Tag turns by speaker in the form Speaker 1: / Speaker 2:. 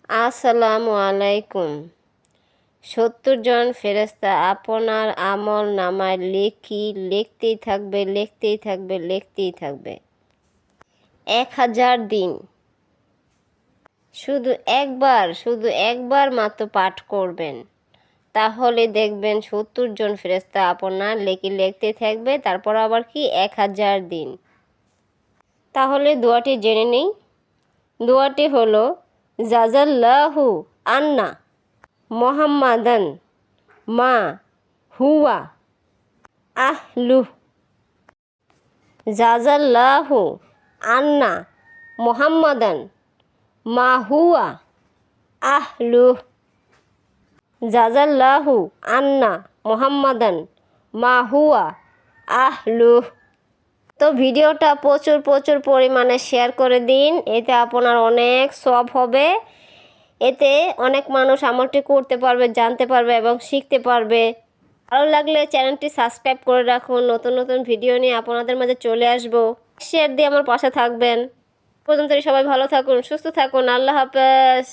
Speaker 1: আসসালামু আলাইকুম। ৭০ জন ফেরেশতা আপনার আমল নামায় লিখতেই থাকবে ১,০০০ দিন। শুধু একবার মাত্র পাঠ করবেন, তাহলে দেখবেন ৭০ জন ফেরেশতা আপনার লিখতেই থাকবে। তারপর আবার কি ১,০০০ দিন। তাহলে দোয়াটি জেনে নেই। দোয়াটি হলো জাযাল্লাহু আন্না মুহাম্মাদান মা হুয়া আহলুহ। জাযাল্লাহু আন্না মুহাম্মাদান মা হুয়া আহলুহ। জাযাল্লাহু আন্না মুহাম্মাদান মা হুয়া আহলুহ। তো ভিডিওটা প্রচুর পরিমাণে শেয়ার করে দিন, এতে আপনার অনেক সওয়াব হবে। এতে অনেক মানুষ আমলটি করতে পারবে, জানতে পারবে এবং শিখতে পারবে। ভালো লাগলে চ্যানেলটি সাবস্ক্রাইব করে রাখুন। নতুন ভিডিও নিয়ে আপনাদের মাঝে চলে আসবো। শেয়ার দিয়ে আমার পাশে থাকবেন। পর্যন্ত সবাই ভালো থাকুন, সুস্থ থাকুন। আল্লাহ হাফেজ।